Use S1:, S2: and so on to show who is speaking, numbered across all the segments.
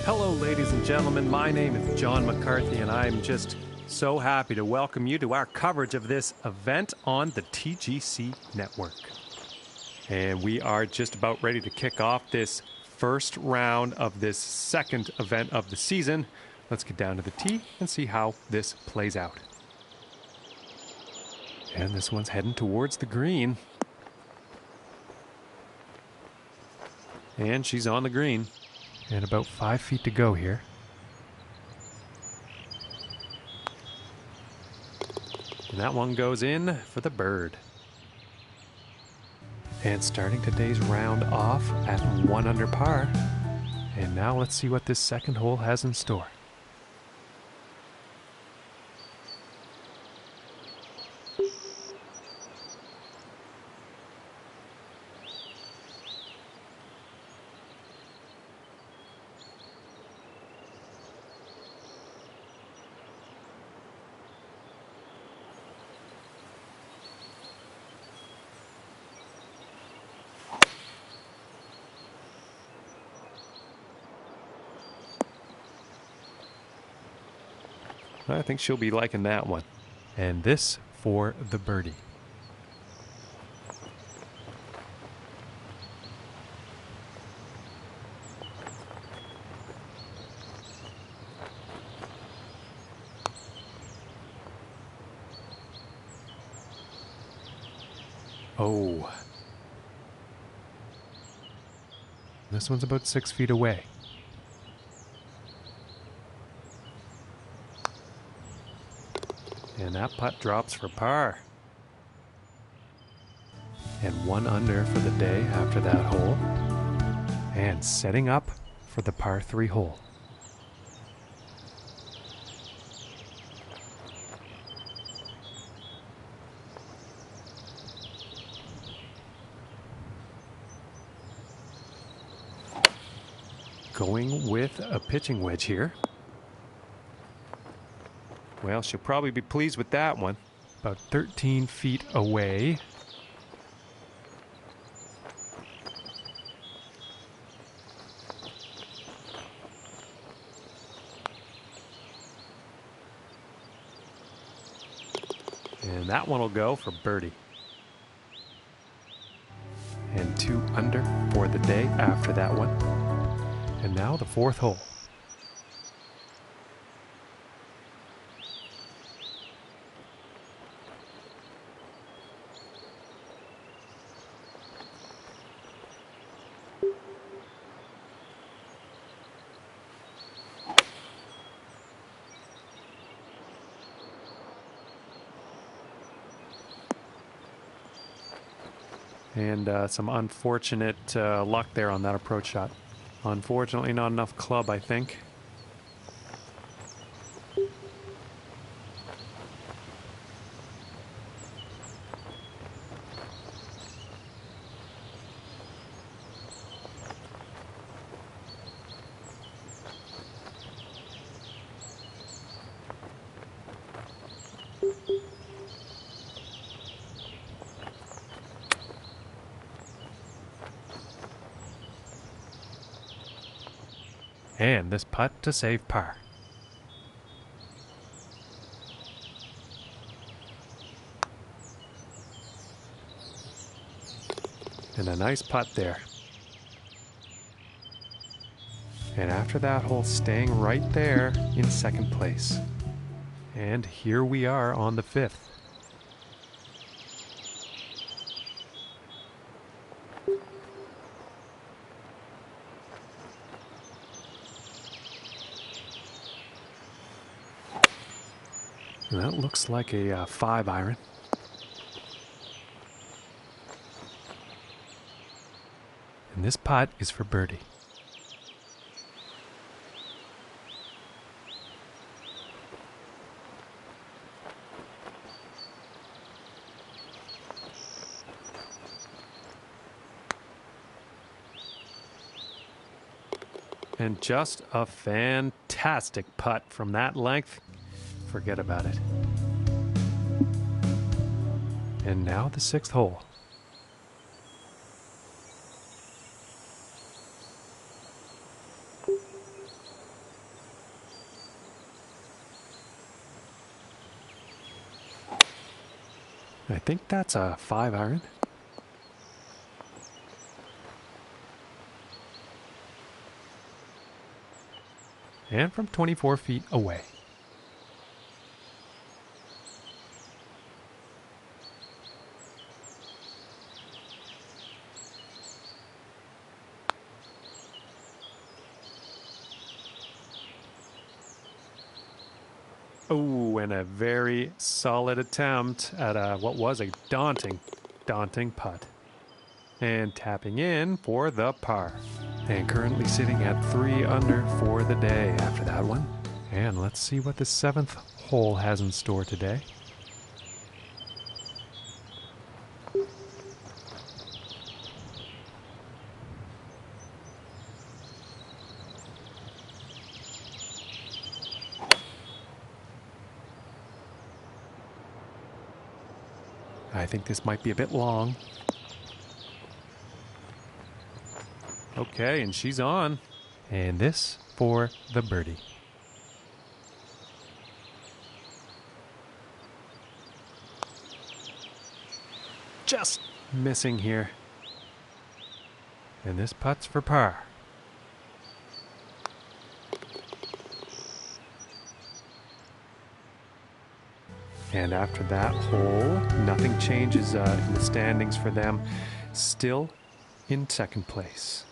S1: Hello, ladies and gentlemen. My name is John McCarthy, and I'm just so happy to welcome you to our coverage of this event on the TGC network. And we are just about ready to kick off this first round of this second event of the season. Let's get down to the tee and see how this plays out. And this one's heading towards the green. And she's on the green. And about 5 feet to go here. And that one goes in for the bird. And starting today's round off at 1 under par. And now let's see what this second hole has in store. I think she'll be liking that one. And this for the birdie. Oh. This one's about 6 feet away. And that putt drops for par. And 1 under for the day after that hole. And setting up for the par 3 hole. Going with a pitching wedge here. Well, she'll probably be pleased with that one. About 13 feet away. And that one will go for birdie. And 2 under for the day after that one. And now the 4th hole. And some unfortunate luck there on that approach shot. Unfortunately, not enough club, I think. And this putt to save par. And a nice putt there. And after that hole, staying right there in 2nd place. And here we are on the 5th. And that looks like a 5 iron. And this putt is for birdie. And just a fantastic putt from that length. Forget about it. And now the 6th hole. I think that's a 5-iron. And from 24 feet away. Oh, and a very solid attempt at what was a daunting putt. And tapping in for the par. And currently sitting at 3 under for the day after that one. And let's see what the 7th hole has in store today. I think this might be a bit long. Okay, and she's on. And this for the birdie. Just missing here. And this putt's for par. And after that hole, nothing changes in the standings for them. Still in second place.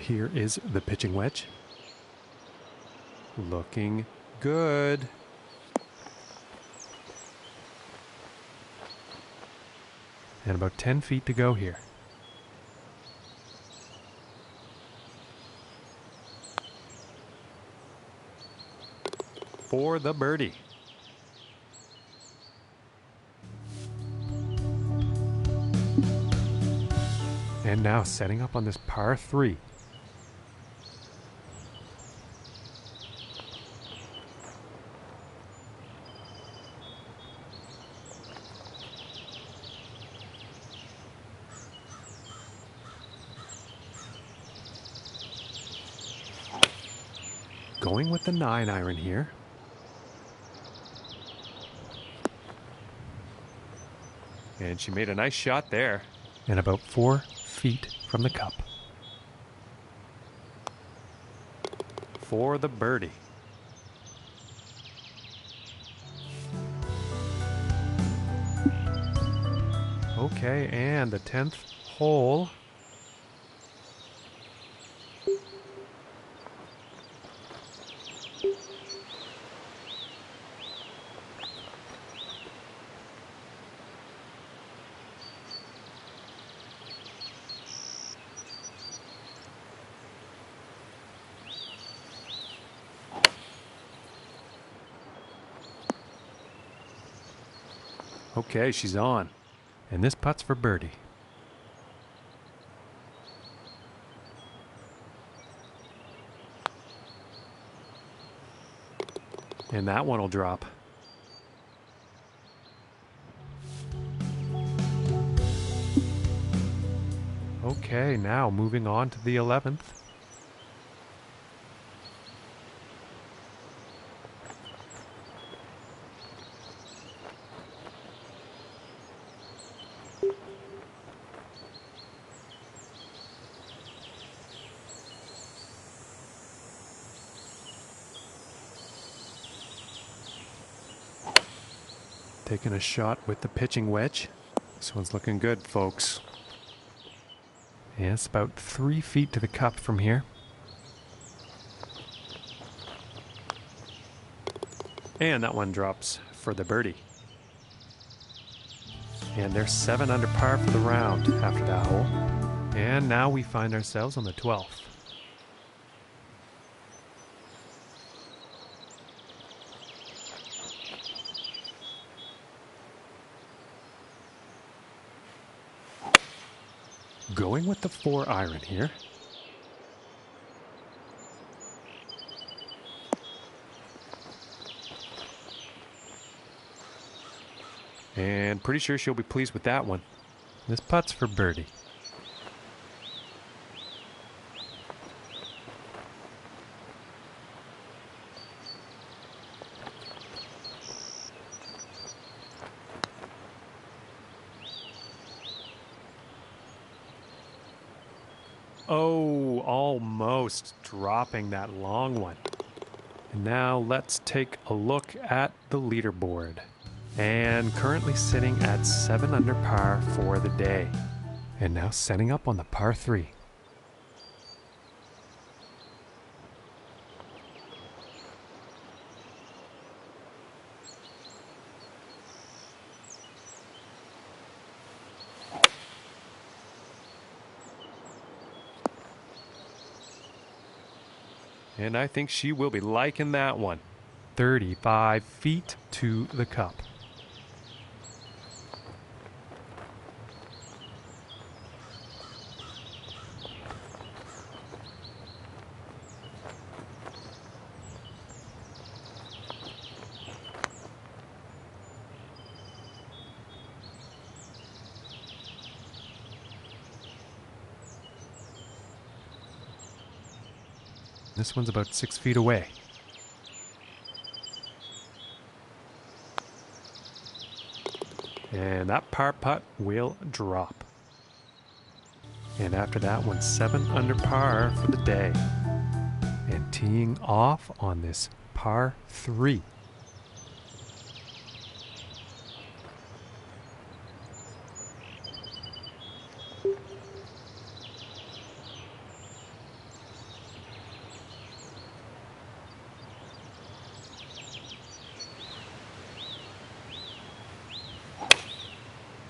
S1: Here is the pitching wedge. Looking good. And about 10 feet to go here. For the birdie. And now setting up on this par 3. Going with the 9-iron here. And she made a nice shot there. And about 4 feet from the cup. For the birdie. Okay, and the 10th hole. Okay, she's on. And this putt's for birdie. And that one will drop. Okay, now moving on to the 11th. Taking a shot with the pitching wedge. This one's looking good, folks. And it's about 3 feet to the cup from here. And that one drops for the birdie. And they're 7 under par for the round after that hole. And now we find ourselves on the 12th. Going with the 4-iron here. And pretty sure she'll be pleased with that one. This putt's for birdie. Oh, almost dropping that long one. And now let's take a look at the leaderboard. And currently sitting at 7 under par for the day. And now setting up on the par 3. And I think she will be liking that one. 35 feet to the cup. This one's about 6 feet away. And that par putt will drop. And after that one, 7 under par for the day. And teeing off on this par 3.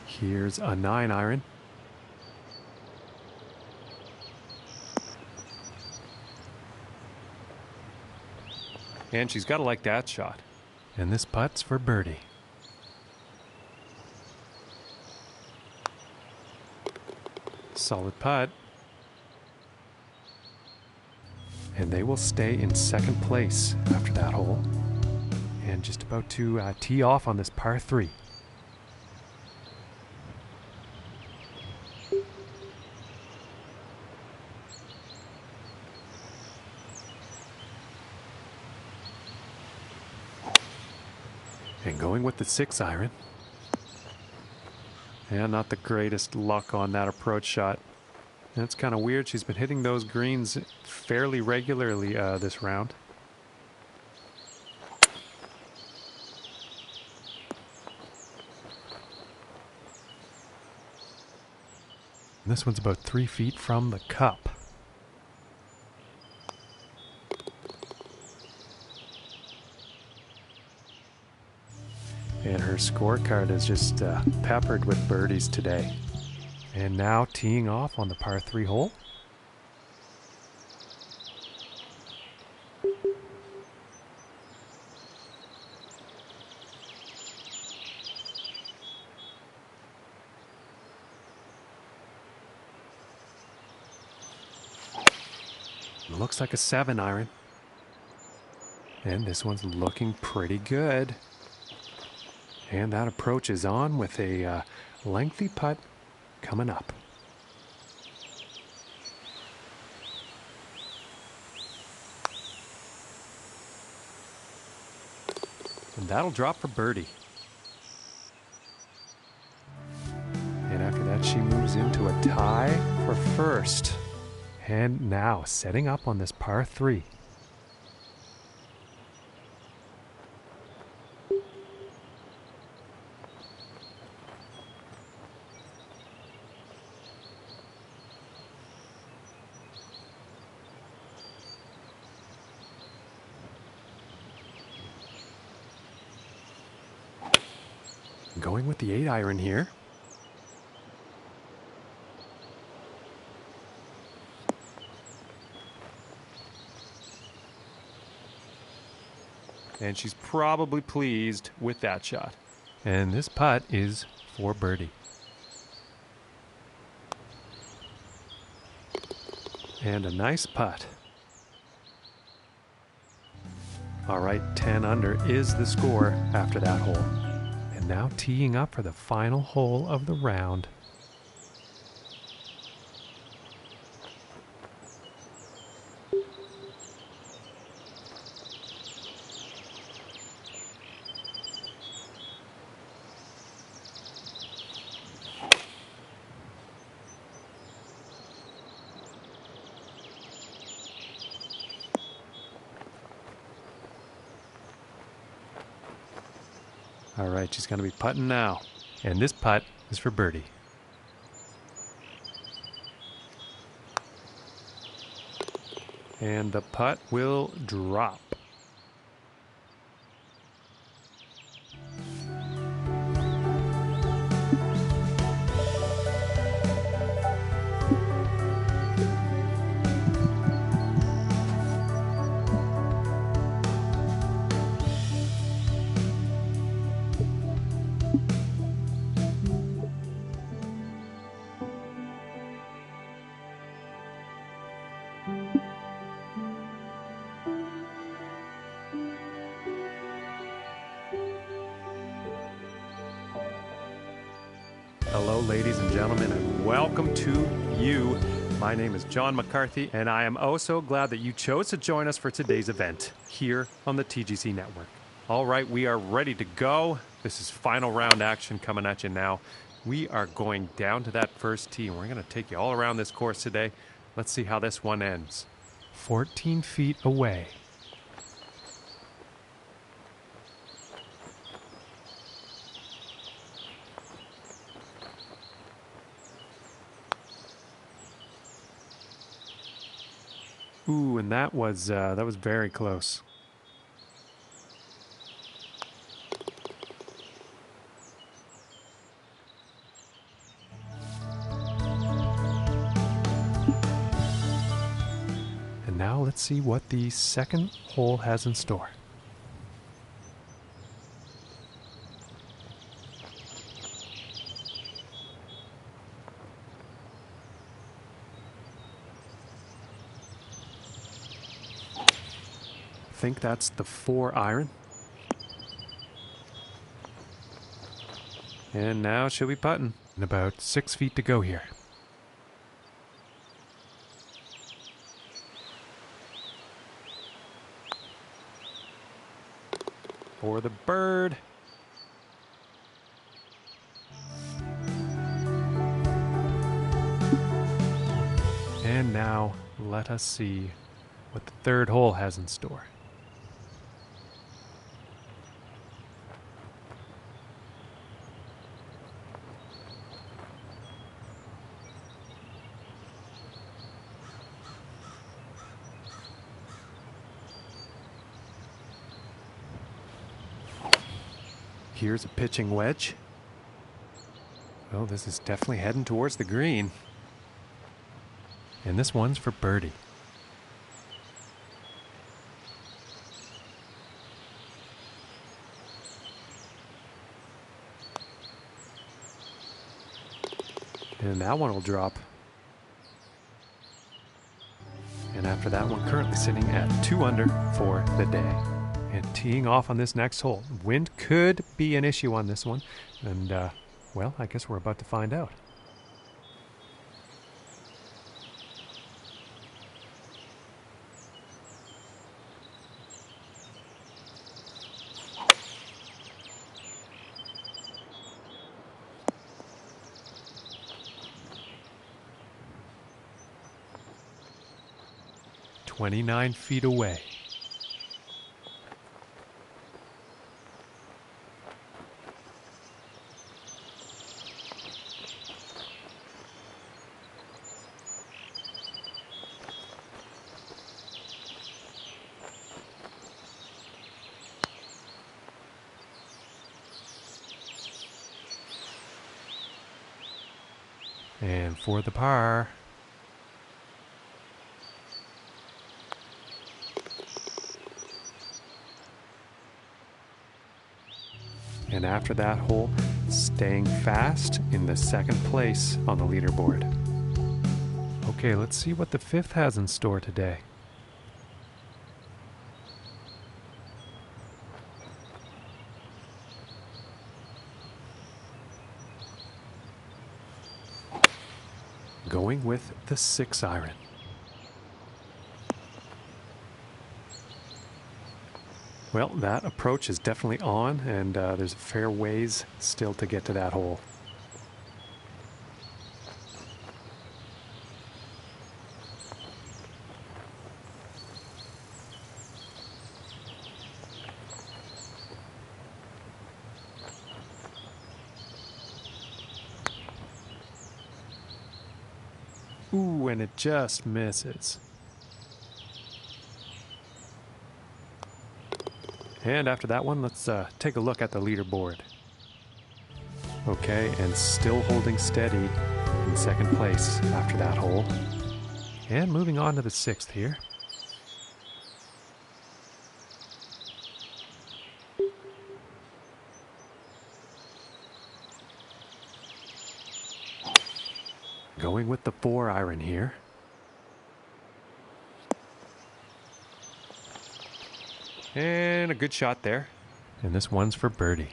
S1: Here's a 9 iron. And she's got to like that shot. And this putt's for birdie. Solid putt. And they will stay in second place after that hole. And just about to tee off on this par 3. And going with the 6 iron. And not the greatest luck on that approach shot. That's kind of weird. She's been hitting those greens fairly regularly this round. And this one's about 3 feet from the cup. And her scorecard is just peppered with birdies today. And now teeing off on the par 3 hole. It looks like a 7 iron. And this one's looking pretty good. And that approach is on with a lengthy putt coming up. And that'll drop for birdie. And after that, she moves into a tie for first. And now setting up on this par 3. Going with the 8 iron here. And she's probably pleased with that shot. And this putt is for birdie. And a nice putt. All right, 10 under is the score after that hole. And now teeing up for the final hole of the round. All right, she's going to be putting now. And this putt is for birdie. And the putt will drop. Hello, ladies and gentlemen, and welcome to you. My name is John McCarthy, and I am oh so glad that you chose to join us for today's event here on the TGC Network. All right, we are ready to go. This is final round action coming at you now. We are going down to that first tee, and we're going to take you all around this course today. Let's see how this one ends. 14 feet away. Ooh, and that was very close. And now let's see what the second hole has in store. I think that's the 4 iron. And now she'll be putting. And about 6 feet to go here. For the bird. And now let us see what the third hole has in store. Here's a pitching wedge. Well, this is definitely heading towards the green. And this one's for birdie. And that one will drop. And after that one, currently sitting at 2 under for the day. And teeing off on this next hole. Wind could be an issue on this one. And, well, I guess we're about to find out. "29 feet away." And for the par. And after that hole, staying fast in the second place on the leaderboard. Okay, let's see what the fifth has in store today. Going with the 6 iron. Well, that approach is definitely on, and there's a fair ways still to get to that hole. Ooh, and it just misses. And after that one, let's take a look at the leaderboard. Okay, and still holding steady in second place after that hole. And moving on to the 6th here. Going with the 4 iron here. And a good shot there. And this one's for birdie.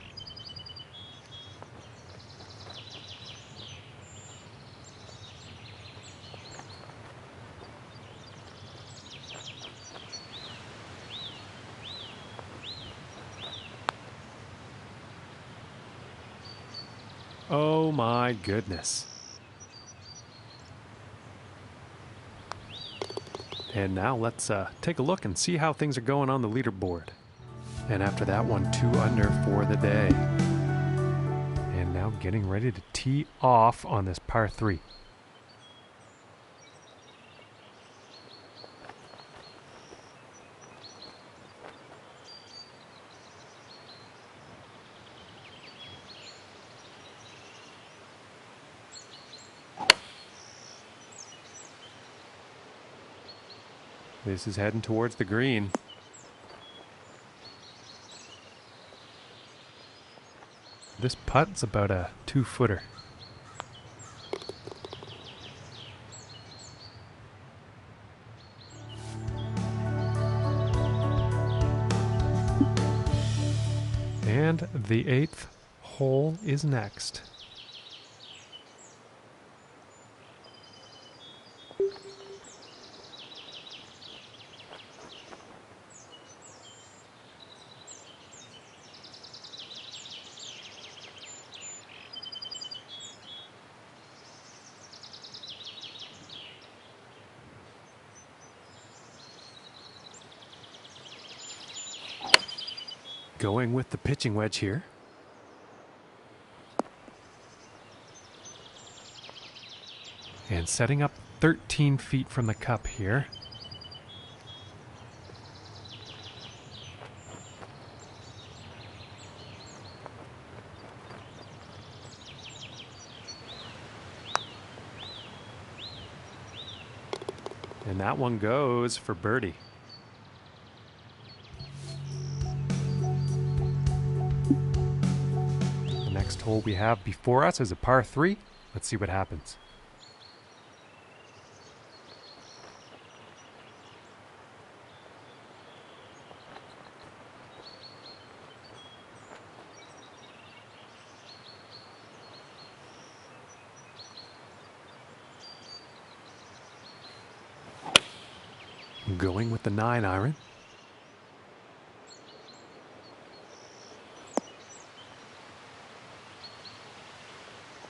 S1: Oh my goodness. And now let's take a look and see how things are going on the leaderboard. And after that one, 2 under for the day. And now getting ready to tee off on this par 3. This is heading towards the green. This putt's about a 2-footer. And the 8th hole is next. Going with the pitching wedge here. And setting up 13 feet from the cup here. And that one goes for birdie. The next hole we have before us is a par 3. Let's see what happens. Going with the 9 iron.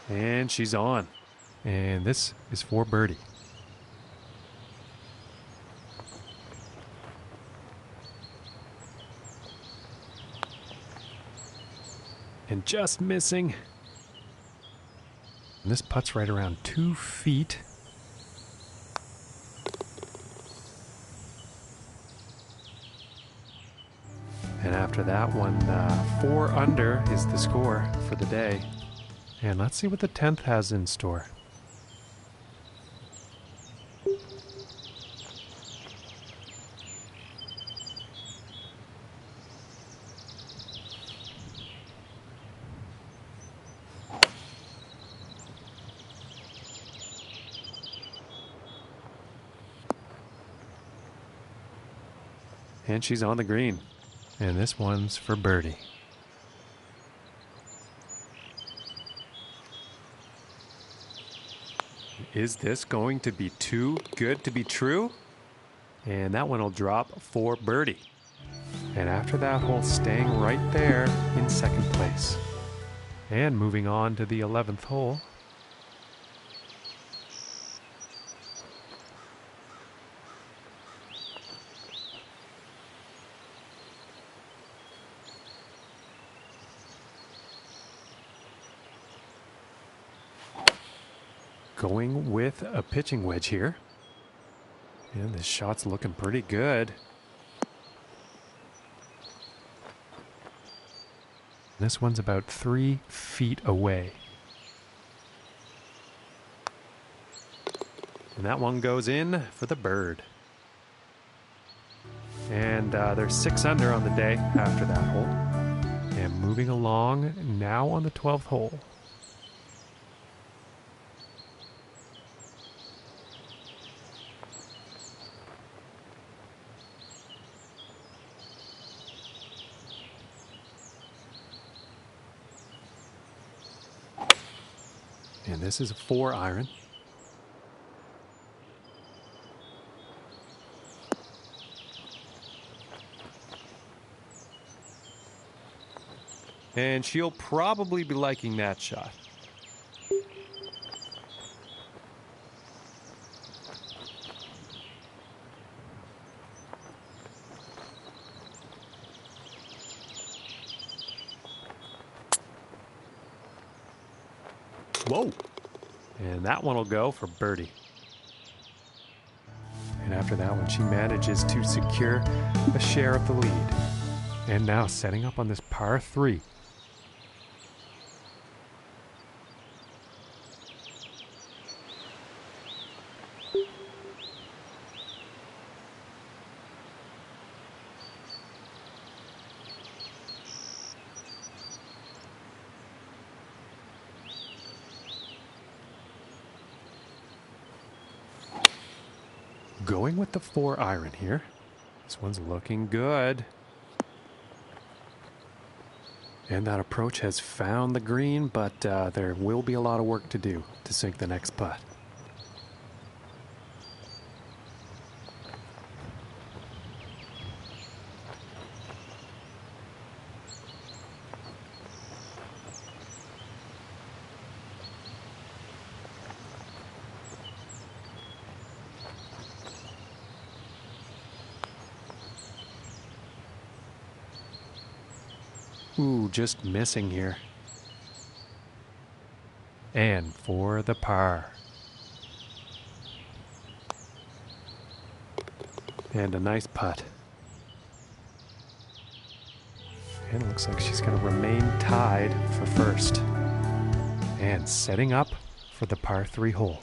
S1: And she's on. And this is for birdie. And just missing. And this putt's right around 2 feet. And after that one, 4 under is the score for the day. And let's see what the 10th has in store. And she's on the green. And this one's for birdie. Is this going to be too good to be true? And that one will drop for birdie. And after that hole, staying right there in second place. And moving on to the 11th hole. going with a pitching wedge here. And this shot's looking pretty good. This one's about 3 feet away. And that one goes in for the bird. And they're 6 under on the day after that hole. And moving along now on the 12th hole. And this is a 4 iron. And she'll probably be liking that shot. Whoa! And that one will go for birdie. And after that one, she manages to secure a share of the lead. And now setting up on this par 3. Going with the 4 iron here. This one's looking good. And that approach has found the green, but there will be a lot of work to do to sink the next putt. Ooh, just missing here. And for the par. And a nice putt. And it looks like she's going to remain tied for first. And setting up for the par 3 hole.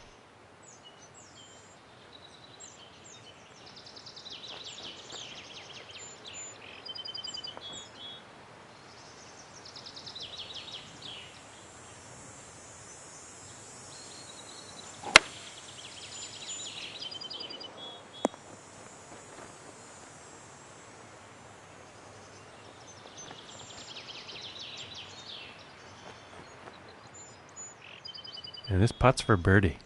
S1: And this putt's for birdie.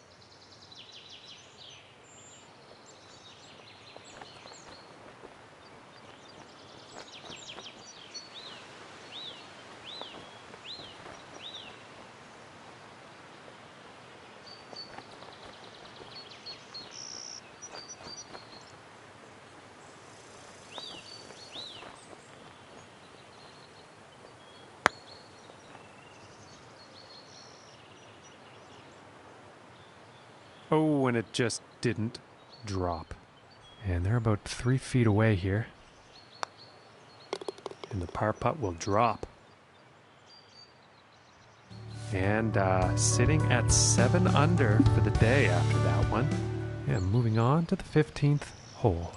S1: Oh, and it just didn't drop. And they're about 3 feet away here. And the par putt will drop. And sitting at 7 under for the day after that one. And moving on to the 15th hole.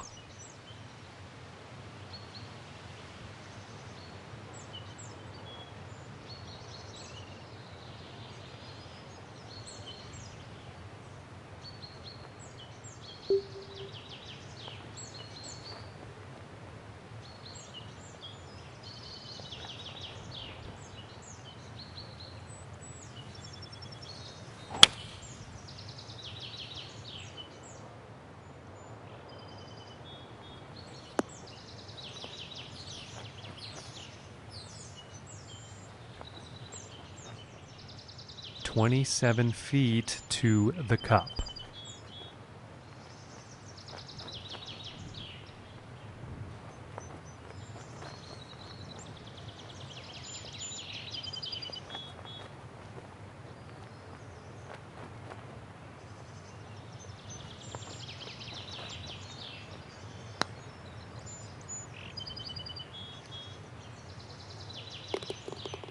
S1: "27 feet to the cup."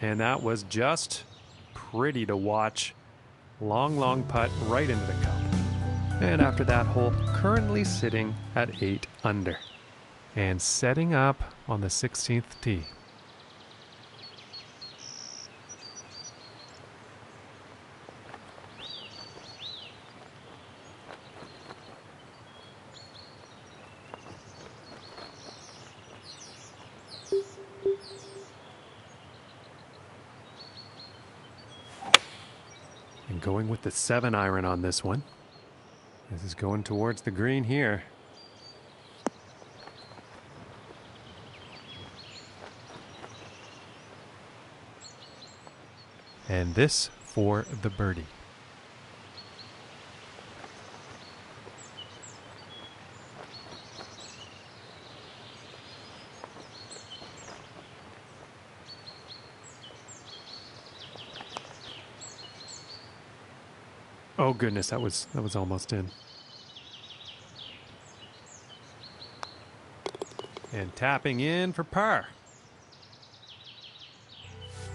S1: And that was just pretty to watch. Long, long putt right into the cup. And after that hole, currently sitting at 8 under. And setting up on the 16th tee. And going with the 7-iron on this one. This is going towards the green here. And this for the birdie. Oh goodness, that was almost in. And tapping in for par.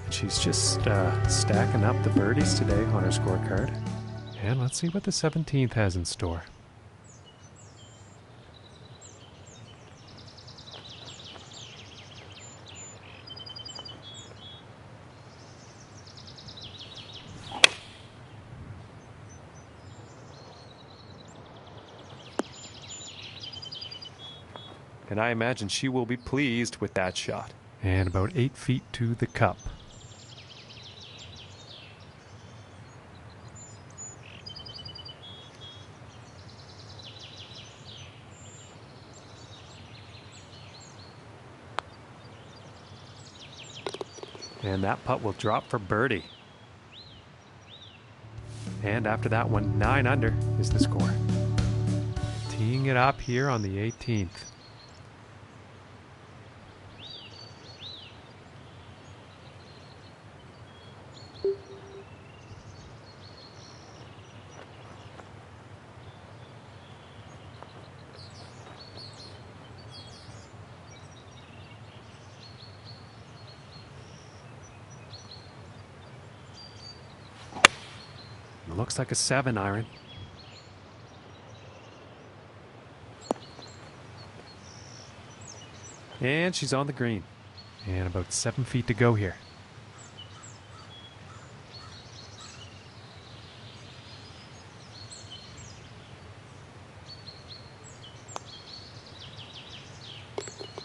S1: And she's just stacking up the birdies today on her scorecard. And let's see what the 17th has in store. And I imagine she will be pleased with that shot. And about 8 feet to the cup. And that putt will drop for birdie. And after that one, 9 under is the score. Teeing it up here on the 18th. Looks like a 7-iron. And she's on the green. And about 7 feet to go here.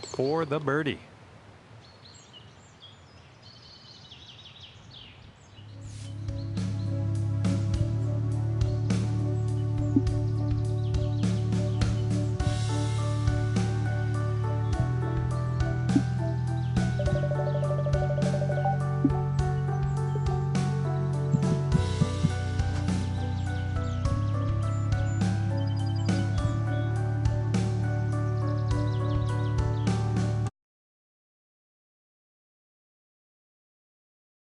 S1: For the birdie.